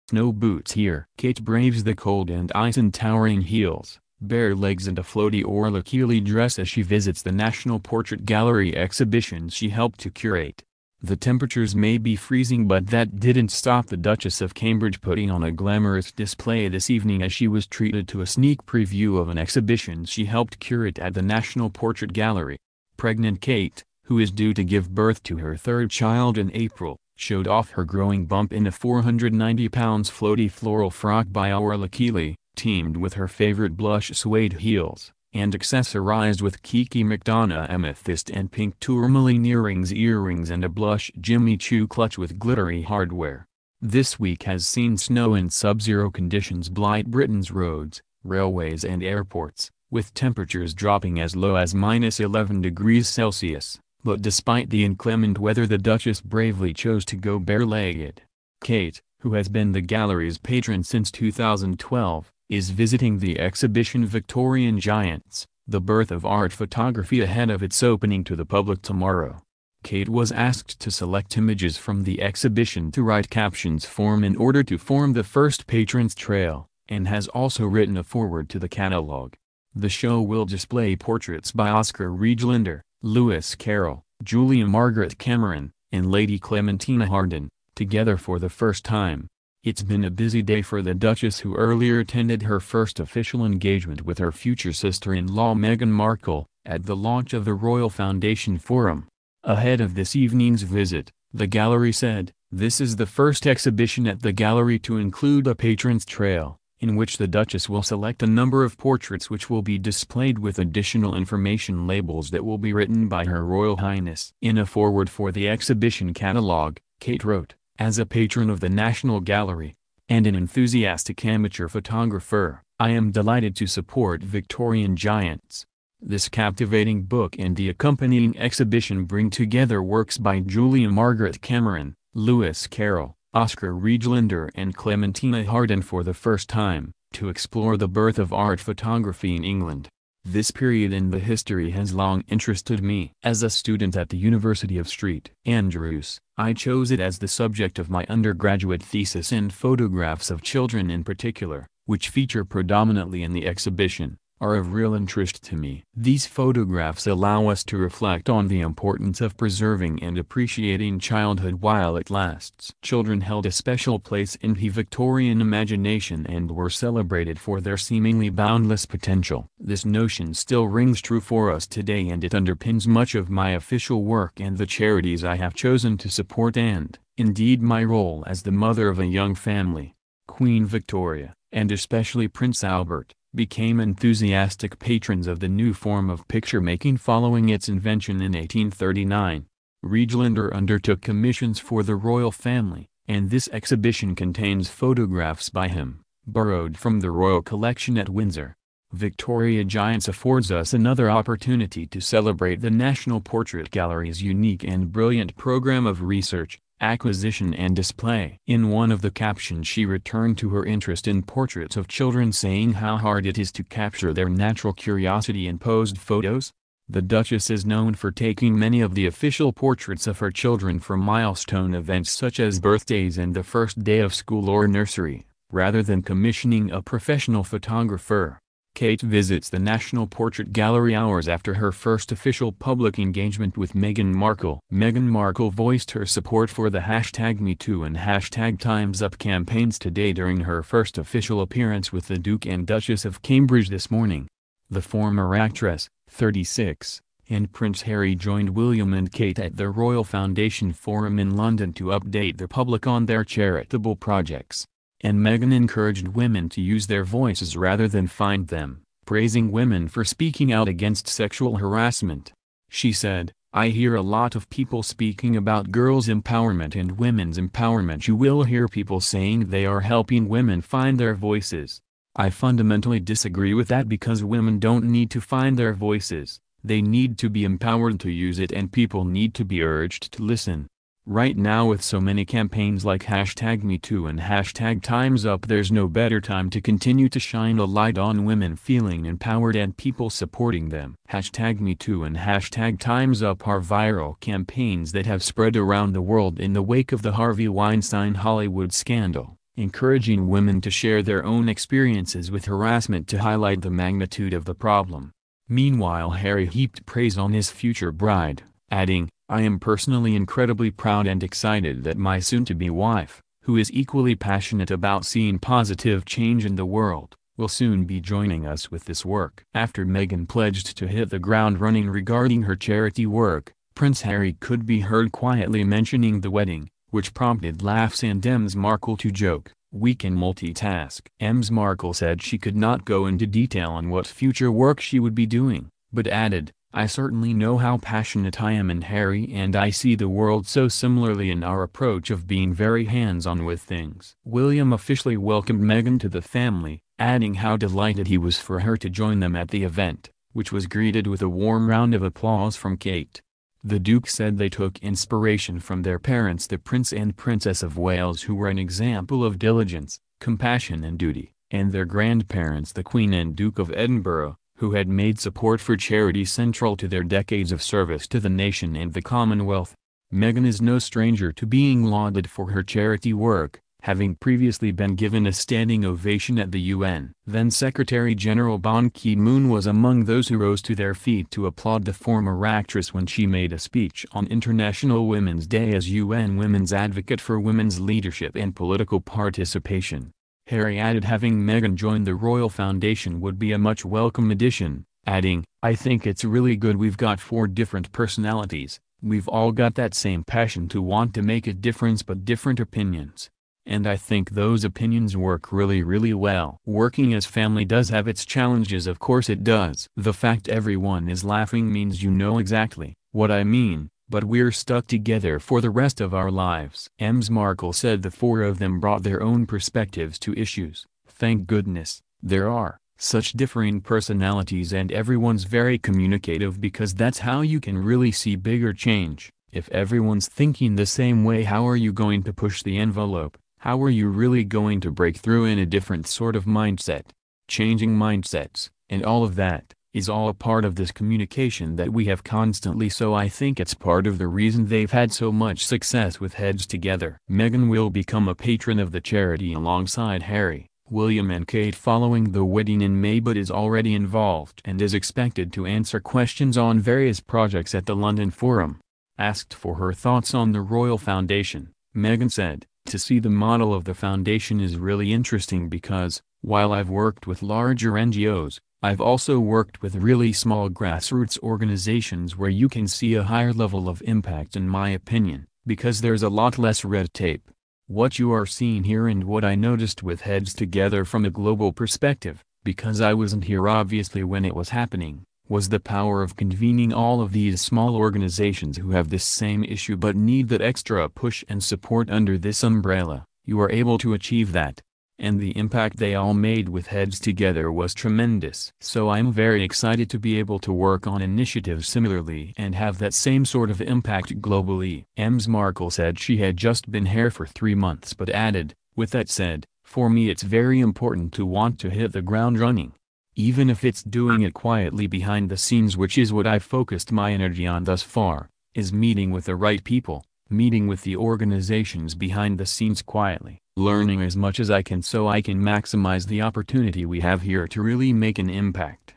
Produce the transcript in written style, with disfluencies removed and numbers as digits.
Snow boots here. Kate braves the cold and ice in towering heels, bare legs and a floaty Orla Kiely dress as she visits the National Portrait Gallery exhibitions she helped to curate. The temperatures may be freezing, but that didn't stop the Duchess of Cambridge putting on a glamorous display this evening as she was treated to a sneak preview of an exhibition she helped curate at the National Portrait Gallery. Pregnant Kate, who is due to give birth to her third child in April, showed off her growing bump in a 490-pound floaty floral frock by Orla Kiely, teamed with her favorite blush suede heels, and accessorized with Kiki McDonough amethyst and pink tourmaline earrings and a blush Jimmy Choo clutch with glittery hardware. This week has seen snow and sub-zero conditions blight Britain's roads, railways and airports, with temperatures dropping as low as -11 degrees Celsius. But despite the inclement weather, the Duchess bravely chose to go bare-legged. Kate, who has been the gallery's patron since 2012, is visiting the exhibition Victorian Giants, the birth of art photography, ahead of its opening to the public tomorrow. Kate was asked to select images from the exhibition to write captions for in order to form the first Patron's Trail, and has also written a foreword to the catalogue. The show will display portraits by Oscar Regilander, Lewis Carroll, Julia Margaret Cameron, and Lady Clementina Harden, together for the first time. It's been a busy day for the Duchess, who earlier attended her first official engagement with her future sister-in-law Meghan Markle, at the launch of the Royal Foundation Forum. Ahead of this evening's visit, the gallery said, "This is the first exhibition at the gallery to include a Patron's Trail, in which the Duchess will select a number of portraits which will be displayed with additional information labels that will be written by Her Royal Highness." In a foreword for the exhibition catalogue, Kate wrote, "As a patron of the National Gallery, and an enthusiastic amateur photographer, I am delighted to support Victorian Giants. This captivating book and the accompanying exhibition bring together works by Julia Margaret Cameron, Lewis Carroll, Oscar Regilander and Clementina Harden for the first time, to explore the birth of art photography in England. This period in the history has long interested me. As a student at the University of St Andrews, I chose it as the subject of my undergraduate thesis, and photographs of children in particular, which feature predominantly in the exhibition, are of real interest to me. These photographs allow us to reflect on the importance of preserving and appreciating childhood while it lasts." Children held a special place in the Victorian imagination and were celebrated for their seemingly boundless potential. This notion still rings true for us today, and it underpins much of my official work and the charities I have chosen to support, and, indeed, my role as the mother of a young family. Queen Victoria, and especially Prince Albert, became enthusiastic patrons of the new form of picture-making following its invention in 1839. Regilander undertook commissions for the royal family, and this exhibition contains photographs by him, borrowed from the royal collection at Windsor. Victoria Giants affords us another opportunity to celebrate the National Portrait Gallery's unique and brilliant program of research, acquisition and display. In one of the captions, she returned to her interest in portraits of children, saying how hard it is to capture their natural curiosity in posed photos. The Duchess is known for taking many of the official portraits of her children for milestone events such as birthdays and the first day of school or nursery, rather than commissioning a professional photographer. Kate visits the National Portrait Gallery hours after her first official public engagement with Meghan Markle. Meghan Markle voiced her support for the #MeToo and #TimesUp campaigns today during her first official appearance with the Duke and Duchess of Cambridge this morning. The former actress, 36, and Prince Harry joined William and Kate at the Royal Foundation Forum in London to update the public on their charitable projects. And Meghan encouraged women to use their voices rather than find them, praising women for speaking out against sexual harassment. She said, "I hear a lot of people speaking about girls' empowerment and women's empowerment. You will hear people saying they are helping women find their voices. I fundamentally disagree with that, because women don't need to find their voices, they need to be empowered to use it, and people need to be urged to listen. Right now, with so many campaigns like #MeToo and #TimesUp, there's no better time to continue to shine a light on women feeling empowered and people supporting them." #MeToo and #TimesUp are viral campaigns that have spread around the world in the wake of the Harvey Weinstein Hollywood scandal, encouraging women to share their own experiences with harassment to highlight the magnitude of the problem. Meanwhile, Harry heaped praise on his future bride, adding, "I am personally incredibly proud and excited that my soon-to-be wife, who is equally passionate about seeing positive change in the world, will soon be joining us with this work." After Meghan pledged to hit the ground running regarding her charity work, Prince Harry could be heard quietly mentioning the wedding, which prompted laughs and Ms. Markle to joke, "We can multitask." Ms. Markle said she could not go into detail on what future work she would be doing, but added, "I certainly know how passionate I am in Harry, and I see the world so similarly in our approach of being very hands-on with things." William officially welcomed Meghan to the family, adding how delighted he was for her to join them at the event, which was greeted with a warm round of applause from Kate. The Duke said they took inspiration from their parents, the Prince and Princess of Wales, who were an example of diligence, compassion and duty, and their grandparents, the Queen and Duke of Edinburgh, who had made support for charity central to their decades of service to the nation and the Commonwealth. Meghan is no stranger to being lauded for her charity work, having previously been given a standing ovation at the UN. Then Secretary-General Ban Ki-moon was among those who rose to their feet to applaud the former actress when she made a speech on International Women's Day as UN Women's Advocate for women's leadership and political participation. Harry added having Meghan join the Royal Foundation would be a much welcome addition, adding, "I think it's really good we've got 4 different personalities, we've all got that same passion to want to make a difference but different opinions. And I think those opinions work really well." Working as family does have its challenges, of course it does. The fact everyone is laughing means you know exactly what I mean, but we're stuck together for the rest of our lives. Ms. Markle said the 4 of them brought their own perspectives to issues. "Thank goodness, there are such differing personalities and everyone's very communicative, because that's how you can really see bigger change. If everyone's thinking the same way, how are you going to push the envelope? How are you really going to break through in a different sort of mindset? Changing mindsets, and all of that, is all a part of this communication that we have constantly, so I think it's part of the reason they've had so much success with Heads Together." Meghan will become a patron of the charity alongside Harry, William and Kate following the wedding in May, but is already involved and is expected to answer questions on various projects at the London Forum. Asked for her thoughts on the Royal Foundation, Meghan said, "To see the model of the foundation is really interesting because, while I've worked with larger NGOs, I've also worked with really small grassroots organizations where you can see a higher level of impact, in my opinion, because there's a lot less red tape. What you are seeing here and what I noticed with Heads Together from a global perspective, because I wasn't here obviously when it was happening, was the power of convening all of these small organizations who have this same issue but need that extra push and support under this umbrella. You are able to achieve that. And the impact they all made with Heads Together was tremendous. So I'm very excited to be able to work on initiatives similarly and have that same sort of impact globally." Ms. Markle said she had just been here for 3 months but added, "With that said, for me it's very important to want to hit the ground running. Even if it's doing it quietly behind the scenes, which is what I've focused my energy on thus far, is meeting with the right people, meeting with the organizations behind the scenes quietly, learning as much as I can so I can maximize the opportunity we have here to really make an impact."